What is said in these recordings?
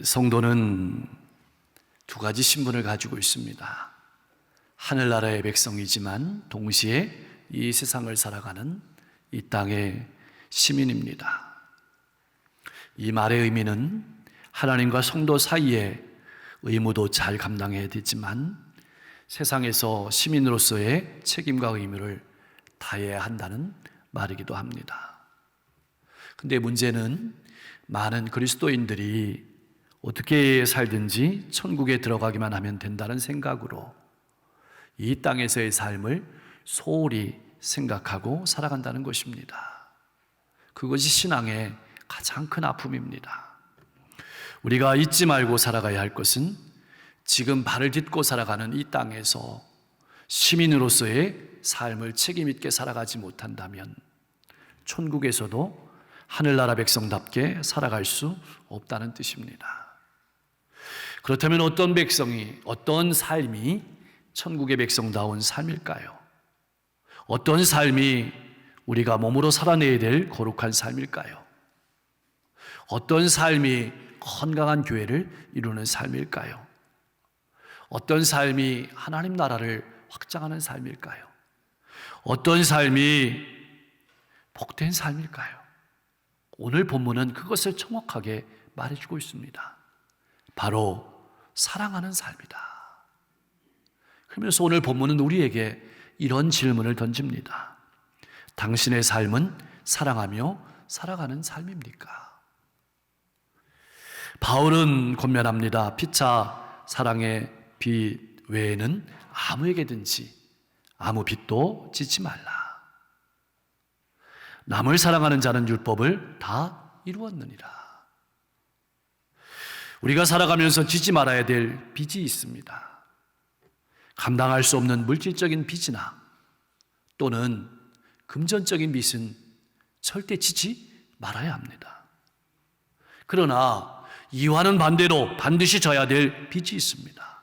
성도는 두 가지 신분을 가지고 있습니다. 하늘나라의 백성이지만 동시에 이 세상을 살아가는 이 땅의 시민입니다. 이 말의 의미는 하나님과 성도 사이에 의무도 잘 감당해야 되지만 세상에서 시민으로서의 책임과 의무를 다해야 한다는 말이기도 합니다. 근데 문제는 많은 그리스도인들이 어떻게 살든지 천국에 들어가기만 하면 된다는 생각으로 이 땅에서의 삶을 소홀히 생각하고 살아간다는 것입니다. 그것이 신앙의 가장 큰 아픔입니다. 우리가 잊지 말고 살아가야 할 것은 지금 발을 딛고 살아가는 이 땅에서 시민으로서의 삶을 책임 있게 살아가지 못한다면 천국에서도 하늘나라 백성답게 살아갈 수 없다는 뜻입니다. 그렇다면 어떤 백성이, 어떤 삶이 천국의 백성다운 삶일까요? 어떤 삶이 우리가 몸으로 살아내야 될 거룩한 삶일까요? 어떤 삶이 건강한 교회를 이루는 삶일까요? 어떤 삶이 하나님 나라를 확장하는 삶일까요? 어떤 삶이 복된 삶일까요? 오늘 본문은 그것을 정확하게 말해주고 있습니다. 바로 사랑하는 삶이다. 그러면서 오늘 본문은 우리에게 이런 질문을 던집니다. 당신의 삶은 사랑하며 살아가는 삶입니까? 바울은 권면합니다. 피차 사랑의 빚 외에는 아무에게든지 아무 빚도 짓지 말라. 남을 사랑하는 자는 율법을 다 이루었느니라. 우리가 살아가면서 짓지 말아야 될 빚이 있습니다. 감당할 수 없는 물질적인 빚이나 또는 금전적인 빚은 절대 지지 말아야 합니다. 그러나 이와는 반대로 반드시 져야 될 빚이 있습니다.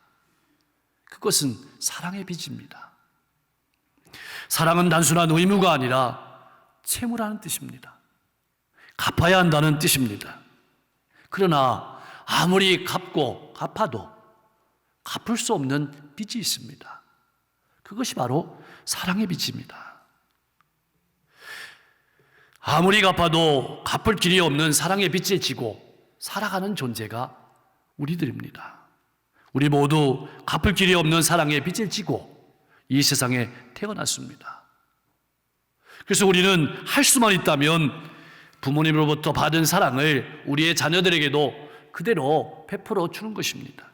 그것은 사랑의 빚입니다. 사랑은 단순한 의무가 아니라 채무라는 뜻입니다. 갚아야 한다는 뜻입니다. 그러나 아무리 갚고 갚아도 갚을 수 없는 빚이 있습니다. 그것이 바로 사랑의 빚입니다. 아무리 갚아도 갚을 길이 없는 사랑의 빚을 지고 살아가는 존재가 우리들입니다. 우리 모두 갚을 길이 없는 사랑의 빚을 지고 이 세상에 태어났습니다. 그래서 우리는 할 수만 있다면 부모님으로부터 받은 사랑을 우리의 자녀들에게도 그대로 베풀어 주는 것입니다.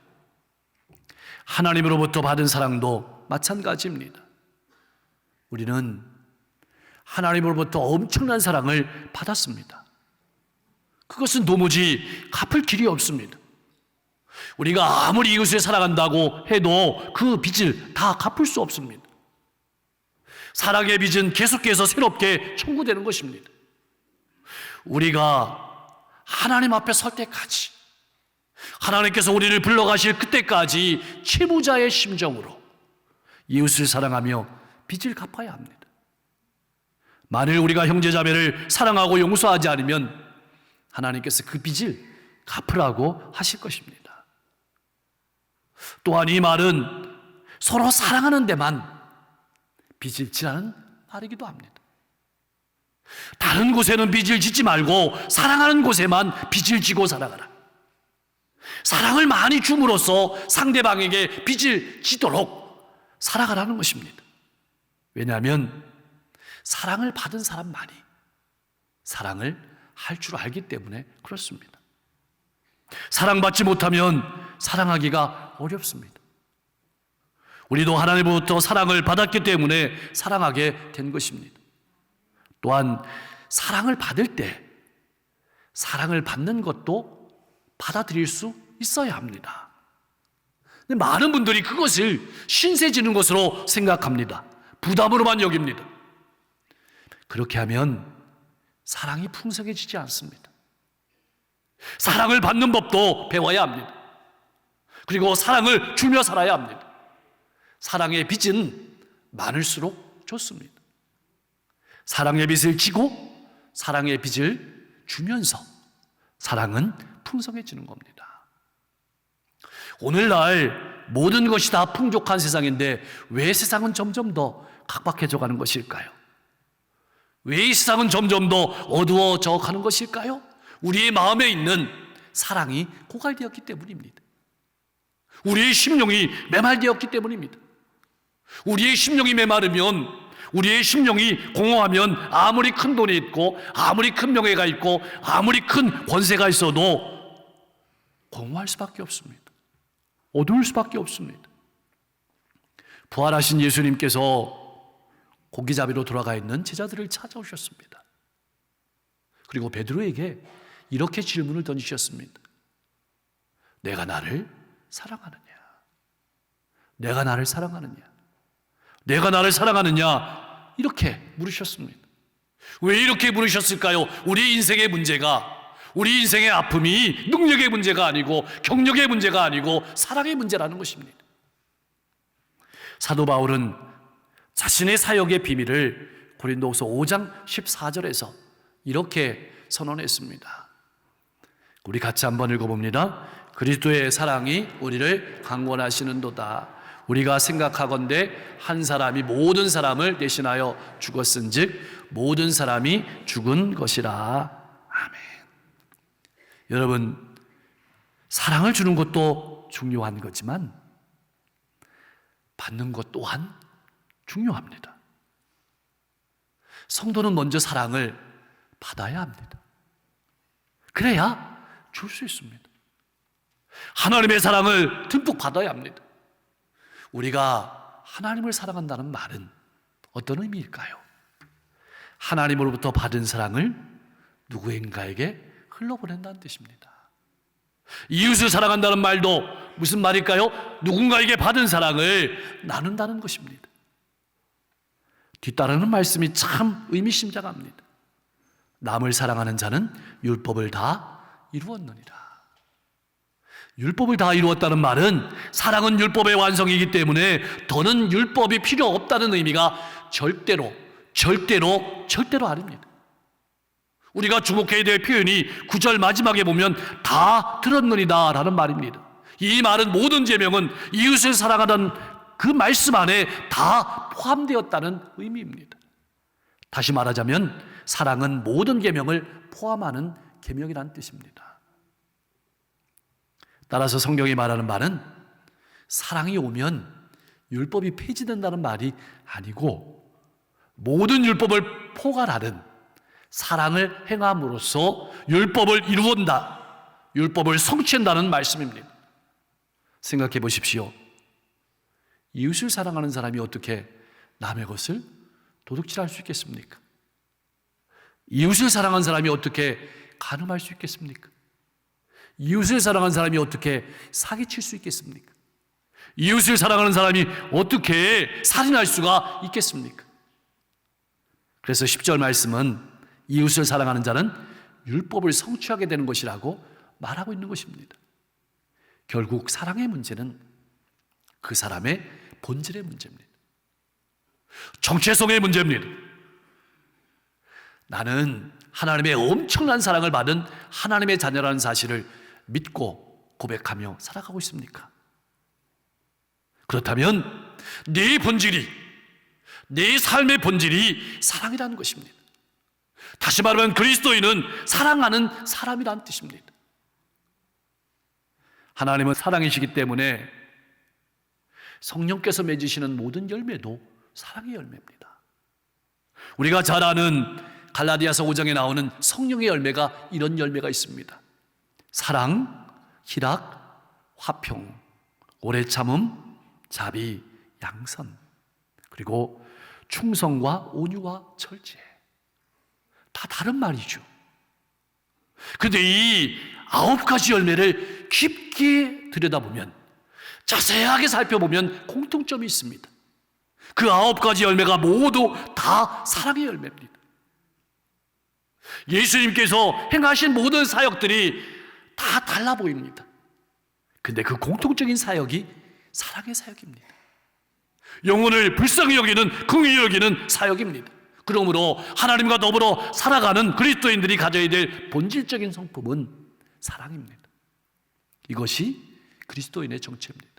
하나님으로부터 받은 사랑도 마찬가지입니다. 우리는 하나님으로부터 엄청난 사랑을 받았습니다. 그것은 도무지 갚을 길이 없습니다. 우리가 아무리 이웃을 사랑한다고 해도 그 빚을 다 갚을 수 없습니다. 사랑의 빚은 계속해서 새롭게 청구되는 것입니다. 우리가 하나님 앞에 설 때까지, 하나님께서 우리를 불러가실 그때까지 채무자의 심정으로 이웃을 사랑하며 빚을 갚아야 합니다. 만일 우리가 형제자매를 사랑하고 용서하지 않으면 하나님께서 그 빚을 갚으라고 하실 것입니다. 또한 이 말은 서로 사랑하는 데만 빚을 지라는 말이기도 합니다. 다른 곳에는 빚을 짓지 말고 사랑하는 곳에만 빚을 지고 살아가라. 사랑을 많이 줌으로써 상대방에게 빚을 지도록 살아가라는 것입니다. 왜냐하면 사랑을 받은 사람만이 사랑을 할 줄 알기 때문에 그렇습니다. 사랑받지 못하면 사랑하기가 어렵습니다. 우리도 하나님으로부터 사랑을 받았기 때문에 사랑하게 된 것입니다. 또한 사랑을 받을 때 사랑을 받는 것도 받아들일 수 있어야 합니다. 근데 많은 분들이 그것을 신세 지는 것으로 생각합니다. 부담으로만 여깁니다. 그렇게 하면 사랑이 풍성해지지 않습니다. 사랑을 받는 법도 배워야 합니다. 그리고 사랑을 주며 살아야 합니다. 사랑의 빚은 많을수록 좋습니다. 사랑의 빚을 지고 사랑의 빚을 주면서 사랑은 풍성해지는 겁니다. 오늘날 모든 것이 다 풍족한 세상인데 왜 세상은 점점 더 각박해져 가는 것일까요? 왜 이 세상은 점점 더 어두워져 가는 것일까요? 우리의 마음에 있는 사랑이 고갈되었기 때문입니다. 우리의 심령이 메말되었기 때문입니다. 우리의 심령이 메마르면, 우리의 심령이 공허하면 아무리 큰 돈이 있고 아무리 큰 명예가 있고 아무리 큰 권세가 있어도 공허할 수밖에 없습니다. 어두울 수밖에 없습니다. 부활하신 예수님께서 고기잡이로 돌아가 있는 제자들을 찾아오셨습니다. 그리고 베드로에게 이렇게 질문을 던지셨습니다. 내가 나를 사랑하느냐? 내가 나를 사랑하느냐? 내가 나를 사랑하느냐? 이렇게 물으셨습니다. 왜 이렇게 물으셨을까요? 우리 인생의 문제가, 우리 인생의 아픔이 능력의 문제가 아니고 경력의 문제가 아니고 사랑의 문제라는 것입니다. 사도 바울은 자신의 사역의 비밀을 고린도후서 5장 14절에서 이렇게 선언했습니다. 우리 같이 한번 읽어봅니다. 그리스도의 사랑이 우리를 강권하시는도다. 우리가 생각하건대 한 사람이 모든 사람을 대신하여 죽었은즉 모든 사람이 죽은 것이라. 아멘. 여러분, 사랑을 주는 것도 중요한 거지만 받는 것 또한 중요합니다. 성도는 먼저 사랑을 받아야 합니다. 그래야 줄 수 있습니다. 하나님의 사랑을 듬뿍 받아야 합니다. 우리가 하나님을 사랑한다는 말은 어떤 의미일까요? 하나님으로부터 받은 사랑을 누구인가에게 흘러보낸다는 뜻입니다. 이웃을 사랑한다는 말도 무슨 말일까요? 누군가에게 받은 사랑을 나눈다는 것입니다. 뒤따르는 말씀이 참 의미심장합니다. 남을 사랑하는 자는 율법을 다 이루었느니라. 율법을 다 이루었다는 말은 사랑은 율법의 완성이기 때문에 더는 율법이 필요 없다는 의미가 절대로 아닙니다. 우리가 주목해야 될 표현이 9절 마지막에 보면 다 들었느니라 라는 말입니다. 이 말은 모든 계명은 이웃을 사랑하던 그 말씀 안에 다 포함되었다는 의미입니다. 다시 말하자면 사랑은 모든 계명을 포함하는 계명이라는 뜻입니다. 따라서 성경이 말하는 바는 사랑이 오면 율법이 폐지된다는 말이 아니고 모든 율법을 포괄하는 사랑을 행함으로써 율법을 이루온다, 율법을 성취한다는 말씀입니다. 생각해 보십시오. 이웃을 사랑하는 사람이 어떻게 남의 것을 도둑질할 수 있겠습니까? 이웃을 사랑하는 사람이 어떻게 간음할 수 있겠습니까? 이웃을 사랑하는 사람이 어떻게 사기칠 수 있겠습니까? 이웃을 사랑하는 사람이 어떻게 살인할 수가 있겠습니까? 그래서 10절 말씀은 이웃을 사랑하는 자는 율법을 성취하게 되는 것이라고 말하고 있는 것입니다. 결국 사랑의 문제는 그 사람의 본질의 문제입니다. 정체성의 문제입니다. 나는 하나님의 엄청난 사랑을 받은 하나님의 자녀라는 사실을 믿고 고백하며 살아가고 있습니까? 그렇다면 내 본질이, 내 삶의 본질이 사랑이라는 것입니다. 다시 말하면 그리스도인은 사랑하는 사람이라는 뜻입니다. 하나님은 사랑이시기 때문에 성령께서 맺으시는 모든 열매도 사랑의 열매입니다. 우리가 잘 아는 갈라디아서 5장에 나오는 성령의 열매가 이런 열매가 있습니다. 사랑, 희락, 화평, 오래 참음, 자비, 양선, 그리고 충성과 온유와 절제. 다 다른 말이죠. 그런데 이 9가지 열매를 깊게 들여다보면, 자세하게 살펴보면 공통점이 있습니다. 그 9가지 열매가 모두 다 사랑의 열매입니다. 예수님께서 행하신 모든 사역들이 다 달라 보입니다. 근데 그 공통적인 사역이 사랑의 사역입니다. 영혼을 불쌍히 여기는, 긍휼히 여기는 사역입니다. 그러므로 하나님과 더불어 살아가는 그리스도인들이 가져야 될 본질적인 성품은 사랑입니다. 이것이 그리스도인의 정체입니다.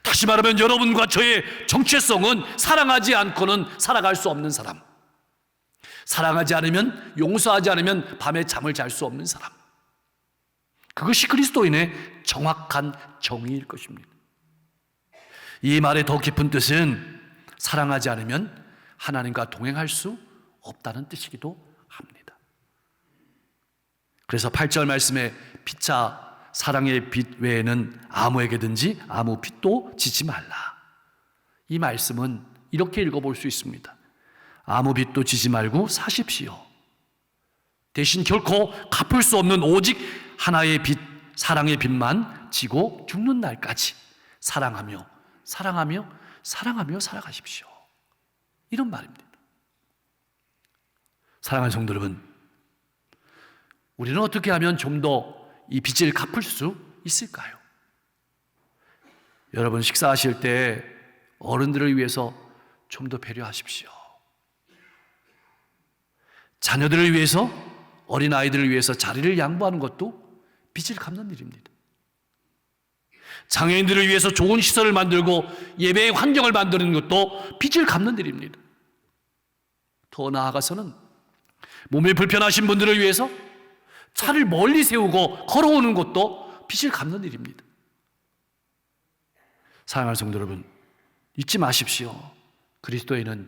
다시 말하면 여러분과 저의 정체성은 사랑하지 않고는 살아갈 수 없는 사람, 사랑하지 않으면, 용서하지 않으면 밤에 잠을 잘 수 없는 사람, 그것이 그리스도인의 정확한 정의일 것입니다. 이 말의 더 깊은 뜻은 사랑하지 않으면 하나님과 동행할 수 없다는 뜻이기도 합니다. 그래서 8절 말씀에 피차 사랑의 빚 외에는 아무에게든지 아무 빚도 지지 말라. 이 말씀은 이렇게 읽어볼 수 있습니다. 아무 빚도 지지 말고 사십시오. 대신 결코 갚을 수 없는 오직 하나의 빚, 사랑의 빚만 지고 죽는 날까지 사랑하며 살아가십시오. 이런 말입니다. 사랑하는 성도 여러분, 우리는 어떻게 하면 좀 더 이 빚을 갚을 수 있을까요? 여러분 식사하실 때 어른들을 위해서 좀 더 배려하십시오. 자녀들을 위해서, 어린아이들을 위해서 자리를 양보하는 것도 빚을 갚는 일입니다. 장애인들을 위해서 좋은 시설을 만들고 예배의 환경을 만드는 것도 빚을 갚는 일입니다. 더 나아가서는 몸이 불편하신 분들을 위해서 차를 멀리 세우고 걸어오는 것도 빚을 갚는 일입니다. 사랑하는 성도 여러분, 잊지 마십시오. 그리스도인은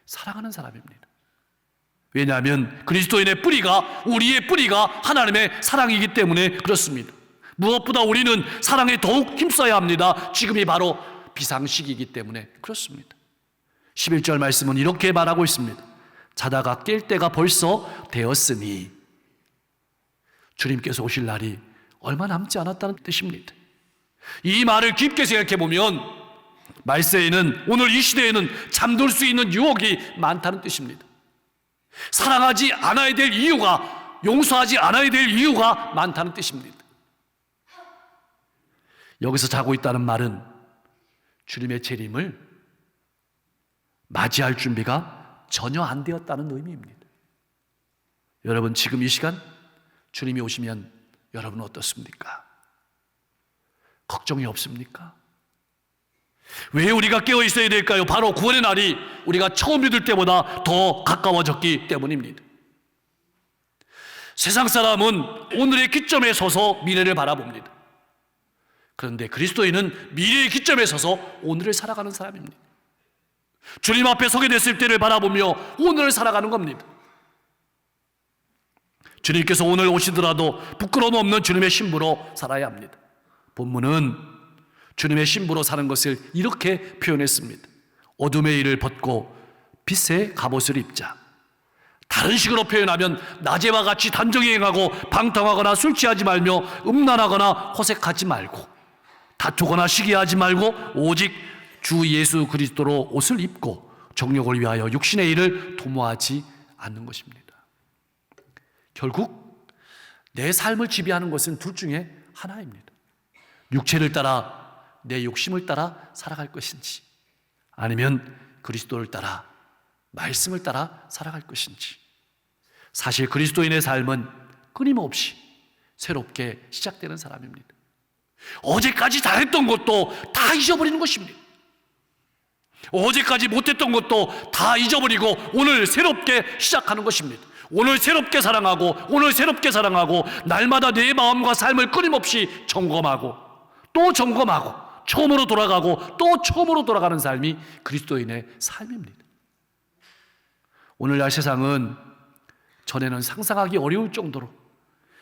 사랑하는 사람입니다. 왜냐하면 그리스도인의 뿌리가, 우리의 뿌리가 하나님의 사랑이기 때문에 그렇습니다. 무엇보다 우리는 사랑에 더욱 힘써야 합니다. 지금이 바로 비상시기이기 때문에 그렇습니다. 11절 말씀은 이렇게 말하고 있습니다. 자다가 깰 때가 벌써 되었으니, 주님께서 오실 날이 얼마 남지 않았다는 뜻입니다. 이 말을 깊게 생각해 보면 말세에는, 오늘 이 시대에는 잠들 수 있는 유혹이 많다는 뜻입니다. 사랑하지 않아야 될 이유가, 용서하지 않아야 될 이유가 많다는 뜻입니다. 여기서 자고 있다는 말은 주님의 재림을 맞이할 준비가 전혀 안 되었다는 의미입니다. 여러분, 지금 이 시간 주님이 오시면 여러분은 어떻습니까? 걱정이 없습니까? 왜 우리가 깨어 있어야 될까요? 바로 구원의 날이 우리가 처음 믿을 때보다 더 가까워졌기 때문입니다. 세상 사람은 오늘의 기점에 서서 미래를 바라봅니다. 그런데 그리스도인은 미래의 기점에 서서 오늘을 살아가는 사람입니다. 주님 앞에 서게 됐을 때를 바라보며 오늘을 살아가는 겁니다. 주님께서 오늘 오시더라도 부끄러움 없는 주님의 신부로 살아야 합니다. 본문은 주님의 신부로 사는 것을 이렇게 표현했습니다. 어둠의 일을 벗고 빛의 갑옷을 입자. 다른 식으로 표현하면 낮에와 같이 단정히 행하고 방탕하거나 술 취하지 말며 음란하거나 호색하지 말고 다투거나 시기하지 말고 오직 주 예수 그리스도로 옷을 입고 정욕을 위하여 육신의 일을 도모하지 않는 것입니다. 결국 내 삶을 지배하는 것은 둘 중에 하나입니다. 육체를 따라, 내 욕심을 따라 살아갈 것인지, 아니면 그리스도를 따라, 말씀을 따라 살아갈 것인지. 사실 그리스도인의 삶은 끊임없이 새롭게 시작되는 사람입니다. 어제까지 잘했던 것도 다 잊어버리는 것입니다. 어제까지 못했던 것도 다 잊어버리고 오늘 새롭게 시작하는 것입니다. 오늘 새롭게 사랑하고, 오늘 새롭게 사랑하고, 날마다 내 마음과 삶을 끊임없이 점검하고 또 점검하고 처음으로 돌아가고 또 처음으로 돌아가는 삶이 그리스도인의 삶입니다. 오늘날 세상은 전에는 상상하기 어려울 정도로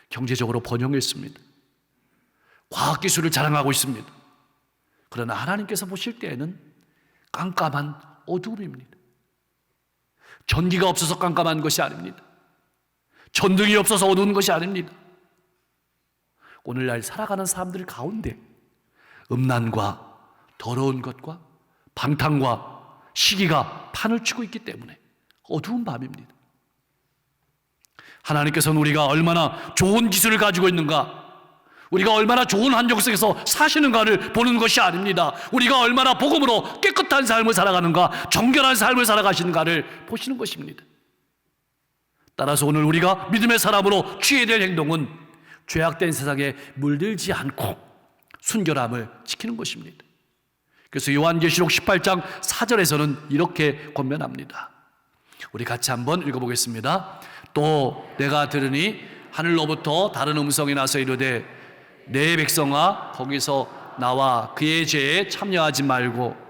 경제적으로 번영했습니다. 과학기술을 자랑하고 있습니다. 그러나 하나님께서 보실 때에는 깜깜한 어두움입니다. 전기가 없어서 깜깜한 것이 아닙니다. 전등이 없어서 어두운 것이 아닙니다. 오늘날 살아가는 사람들 가운데 음란과 더러운 것과 방탕과 시기가 판을 치고 있기 때문에 어두운 밤입니다. 하나님께서는 우리가 얼마나 좋은 기술을 가지고 있는가, 우리가 얼마나 좋은 환경 속에서 사시는가를 보는 것이 아닙니다. 우리가 얼마나 복음으로 깨끗한 삶을 살아가는가, 정결한 삶을 살아가시는가를 보시는 것입니다. 따라서 오늘 우리가 믿음의 사람으로 취해야 될 행동은 죄악된 세상에 물들지 않고 순결함을 지키는 것입니다. 그래서 요한계시록 18장 4절에서는 이렇게 권면합니다. 우리 같이 한번 읽어보겠습니다. 또 내가 들으니 하늘로부터 다른 음성이 나서 이르되 내 백성아 거기서 나와 그의 죄에 참여하지 말고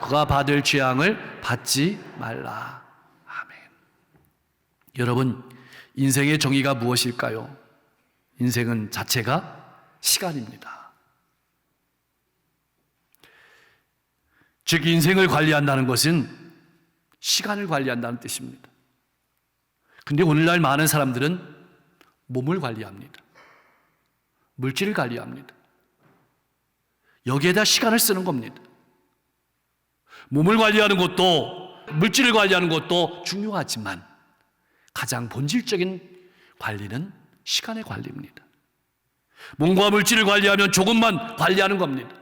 그가 받을 재앙을 받지 말라. 아멘. 여러분, 인생의 정의가 무엇일까요? 인생은 자체가 시간입니다. 즉 인생을 관리한다는 것은 시간을 관리한다는 뜻입니다. 근데 오늘날 많은 사람들은 몸을 관리합니다. 물질을 관리합니다. 여기에다 시간을 쓰는 겁니다. 몸을 관리하는 것도 물질을 관리하는 것도 중요하지만 가장 본질적인 관리는 시간의 관리입니다. 몸과 물질을 관리하면 조금만 관리하는 겁니다.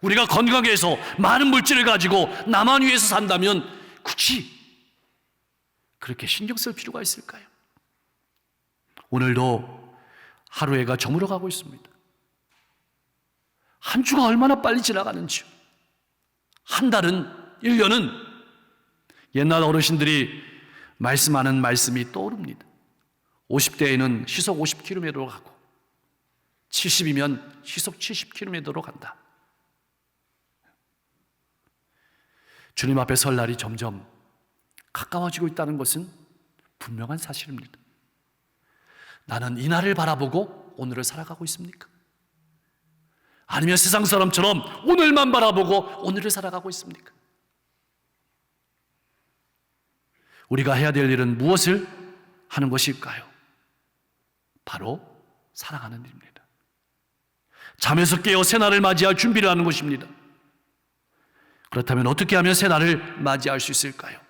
우리가 건강해서 많은 물질을 가지고 나만 위해서 산다면 굳이 그렇게 신경 쓸 필요가 있을까요? 오늘도 하루해가 저물어가고 있습니다. 한 주가 얼마나 빨리 지나가는지요. 한 달은, 1년은 옛날 어르신들이 말씀하는 말씀이 떠오릅니다. 50대에는 시속 50km로 가고 70이면 시속 70km로 간다. 주님 앞에 설 날이 점점 가까워지고 있다는 것은 분명한 사실입니다. 나는 이 날을 바라보고 오늘을 살아가고 있습니까? 아니면 세상 사람처럼 오늘만 바라보고 오늘을 살아가고 있습니까? 우리가 해야 될 일은 무엇을 하는 것일까요? 바로 사랑하는 일입니다. 잠에서 깨어 새날을 맞이할 준비를 하는 것입니다. 그렇다면 어떻게 하면 새날을 맞이할 수 있을까요?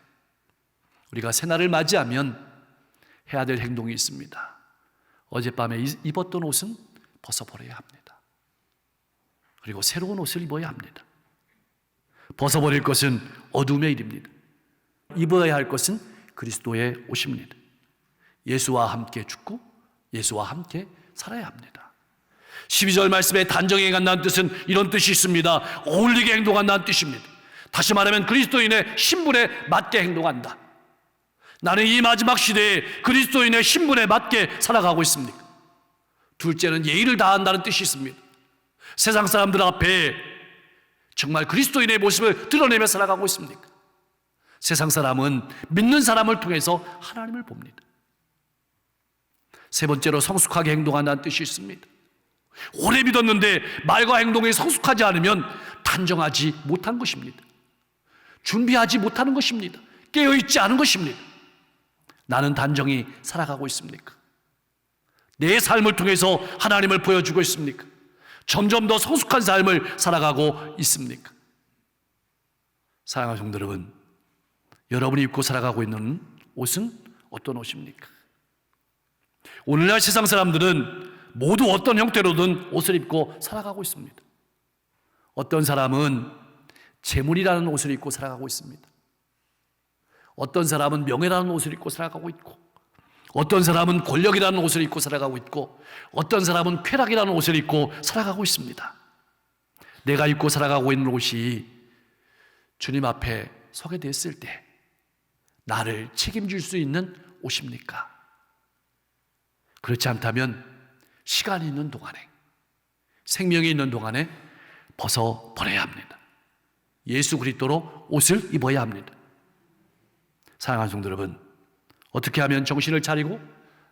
우리가 새날을 맞이하면 해야 될 행동이 있습니다. 어젯밤에 입었던 옷은 벗어버려야 합니다. 그리고 새로운 옷을 입어야 합니다. 벗어버릴 것은 어둠의 일입니다. 입어야 할 것은 그리스도의 옷입니다. 예수와 함께 죽고 예수와 함께 살아야 합니다. 12절 말씀에 단정히 행한다는 뜻은 이런 뜻이 있습니다. 어울리게 행동한다는 뜻입니다. 다시 말하면 그리스도인의 신분에 맞게 행동한다. 나는 이 마지막 시대에 그리스도인의 신분에 맞게 살아가고 있습니다. 둘째는 예의를 다한다는 뜻이 있습니다. 세상 사람들 앞에 정말 그리스도인의 모습을 드러내며 살아가고 있습니까? 세상 사람은 믿는 사람을 통해서 하나님을 봅니다. 세 번째로 성숙하게 행동한다는 뜻이 있습니다. 오래 믿었는데 말과 행동이 성숙하지 않으면 단정하지 못한 것입니다. 준비하지 못하는 것입니다. 깨어있지 않은 것입니다. 나는 단정히 살아가고 있습니까? 내 삶을 통해서 하나님을 보여주고 있습니까? 점점 더 성숙한 삶을 살아가고 있습니까? 사랑하는 성도 여러분, 여러분이 입고 살아가고 있는 옷은 어떤 옷입니까? 오늘날 세상 사람들은 모두 어떤 형태로든 옷을 입고 살아가고 있습니다. 어떤 사람은 재물이라는 옷을 입고 살아가고 있습니다. 어떤 사람은 명예라는 옷을 입고 살아가고 있고, 어떤 사람은 권력이라는 옷을 입고 살아가고 있고, 어떤 사람은 쾌락이라는 옷을 입고 살아가고 있습니다. 내가 입고 살아가고 있는 옷이 주님 앞에 서게 됐을 때 나를 책임질 수 있는 옷입니까? 그렇지 않다면 시간이 있는 동안에, 생명이 있는 동안에 벗어버려야 합니다. 예수 그리스도로 옷을 입어야 합니다. 사랑하는 성도 여러분, 어떻게 하면 정신을 차리고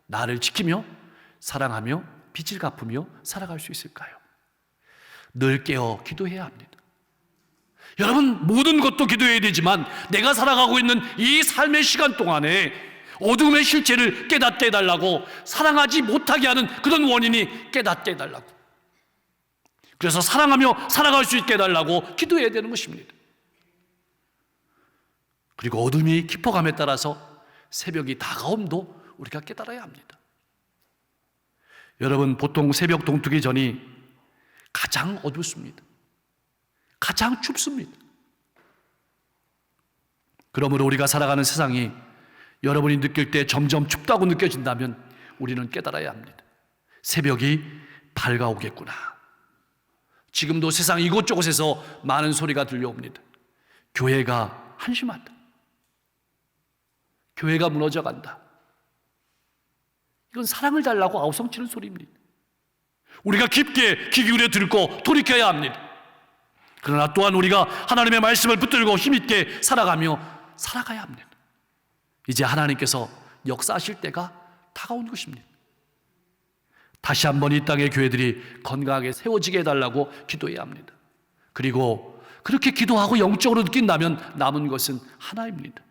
나를 지키며 사랑하며 빚을 갚으며 살아갈 수 있을까요? 늘 깨어 기도해야 합니다. 여러분, 모든 것도 기도해야 되지만 내가 살아가고 있는 이 삶의 시간 동안에 어둠의 실체를 깨닫게 해달라고, 사랑하지 못하게 하는 그런 원인이 깨닫게 해달라고, 그래서 사랑하며 살아갈 수 있게 해달라고 기도해야 되는 것입니다. 그리고 어둠이 깊어감에 따라서 새벽이 다가옴도 우리가 깨달아야 합니다. 여러분, 보통 새벽 동트기 전이 가장 어둡습니다. 가장 춥습니다. 그러므로 우리가 살아가는 세상이 여러분이 느낄 때 점점 춥다고 느껴진다면 우리는 깨달아야 합니다. 새벽이 밝아오겠구나. 지금도 세상 이곳저곳에서 많은 소리가 들려옵니다. 교회가 한심하다. 교회가 무너져간다. 이건 사랑을 달라고 아우성치는 소리입니다. 우리가 깊게 귀 기울여 듣고 돌이켜야 합니다. 그러나 또한 우리가 하나님의 말씀을 붙들고 힘있게 살아가며 살아가야 합니다. 이제 하나님께서 역사하실 때가 다가온 것입니다. 다시 한번 이 땅의 교회들이 건강하게 세워지게 해달라고 기도해야 합니다. 그리고 그렇게 기도하고 영적으로 느낀다면 남은 것은 하나입니다.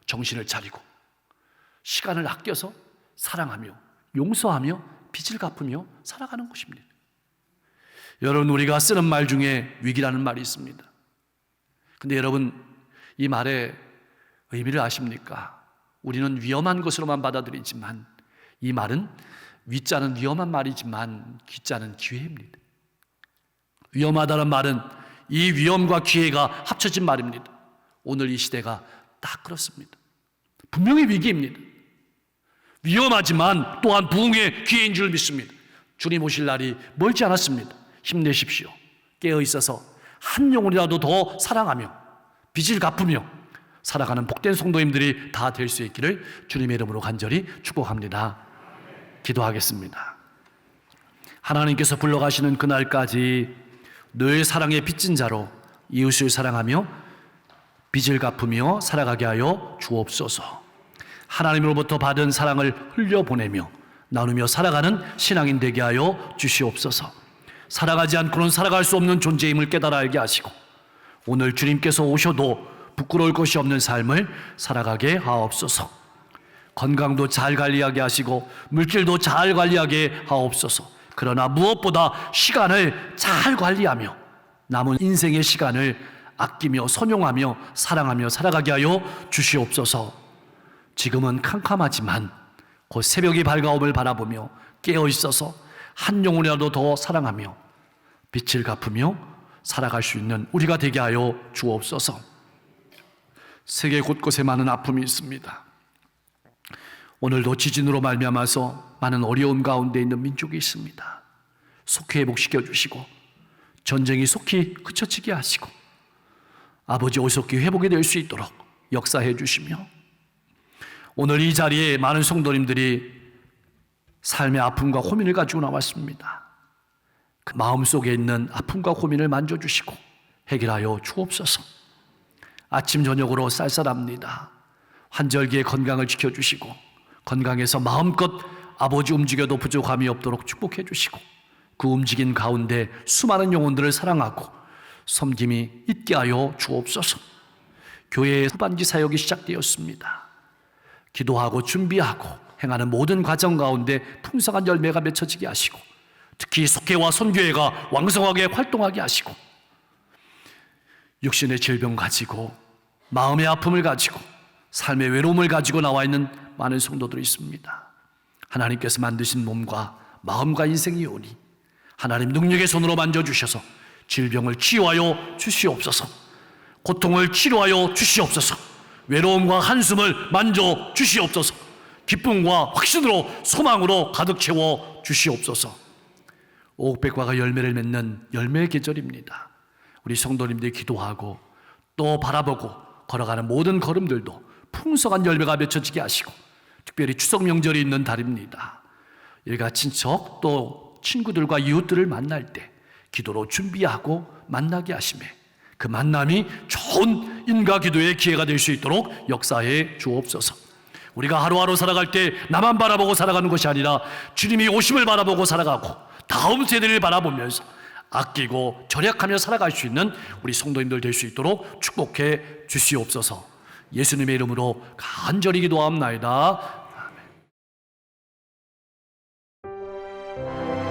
정신을 차리고 시간을 아껴서 사랑하며 용서하며 빚을 갚으며 살아가는 것입니다. 여러분, 우리가 쓰는 말 중에 위기라는 말이 있습니다. 근데 여러분, 이 말의 의미를 아십니까? 우리는 위험한 것으로만 받아들이지만 이 말은 위자는 위험한 말이지만 기자는 기회입니다. 위험하다는 말은 이 위험과 기회가 합쳐진 말입니다. 오늘 이 시대가 딱 그렇습니다. 분명히 위기입니다. 위험하지만 또한 부흥의 기회인 줄 믿습니다. 주님 오실 날이 멀지 않았습니다. 힘내십시오. 깨어 있어서 한 영혼이라도 더 사랑하며 빚을 갚으며 살아가는 복된 성도님들이 다 될 수 있기를 주님의 이름으로 간절히 축복합니다. 기도하겠습니다. 하나님께서 불러가시는 그날까지 늘 사랑의 빚진 자로 이웃을 사랑하며 빚을 갚으며 살아가게 하여 주옵소서. 하나님으로부터 받은 사랑을 흘려보내며 나누며 살아가는 신앙인 되게 하여 주시옵소서. 살아가지 않고는 살아갈 수 없는 존재임을 깨달아 알게 하시고 오늘 주님께서 오셔도 부끄러울 것이 없는 삶을 살아가게 하옵소서. 건강도 잘 관리하게 하시고 물질도 잘 관리하게 하옵소서. 그러나 무엇보다 시간을 잘 관리하며 남은 인생의 시간을 아끼며 선용하며 사랑하며 살아가게 하여 주시옵소서. 지금은 캄캄하지만 곧 새벽이 밝아옴을 바라보며 깨어 있어서 한 영혼이라도 더 사랑하며 빚을 갚으며 살아갈 수 있는 우리가 되게 하여 주옵소서. 세계 곳곳에 많은 아픔이 있습니다. 오늘도 지진으로 말미암아서 많은 어려움 가운데 있는 민족이 있습니다. 속히 회복시켜 주시고 전쟁이 속히 그쳐지게 하시고 아버지 오속히 회복이 될 수 있도록 역사해 주시며 오늘 이 자리에 많은 성도님들이 삶의 아픔과 고민을 가지고 나왔습니다. 그 마음속에 있는 아픔과 고민을 만져주시고 해결하여 주옵소서. 아침 저녁으로 쌀쌀합니다. 환절기에 건강을 지켜주시고 건강해서 마음껏 아버지 움직여도 부족함이 없도록 축복해 주시고 그 움직인 가운데 수많은 영혼들을 사랑하고 섬김이 있게 하여 주옵소서. 교회의 후반기 사역이 시작되었습니다. 기도하고 준비하고 행하는 모든 과정 가운데 풍성한 열매가 맺혀지게 하시고 특히 속회와 선교회가 왕성하게 활동하게 하시고 육신의 질병 가지고 마음의 아픔을 가지고 삶의 외로움을 가지고 나와 있는 많은 성도들이 있습니다. 하나님께서 만드신 몸과 마음과 인생이 오니 하나님 능력의 손으로 만져주셔서 질병을 치유하여 주시옵소서. 고통을 치료하여 주시옵소서. 외로움과 한숨을 만져 주시옵소서. 기쁨과 확신으로 소망으로 가득 채워 주시옵소서. 오곡백과가 열매를 맺는 열매의 계절입니다. 우리 성도님들이 기도하고 또 바라보고 걸어가는 모든 걸음들도 풍성한 열매가 맺혀지게 하시고 특별히 추석 명절이 있는 달입니다. 일가 친척 또 친구들과 이웃들을 만날 때 기도로 준비하고 만나게 하시매 그 만남이 좋은 인가 기도의 기회가 될 수 있도록 역사해 주옵소서. 우리가 하루하루 살아갈 때 나만 바라보고 살아가는 것이 아니라 주님이 오심을 바라보고 살아가고 다음 세대를 바라보면서 아끼고 절약하며 살아갈 수 있는 우리 성도님들 될 수 있도록 축복해 주시옵소서. 예수님의 이름으로 간절히 기도하옵나이다. 아멘.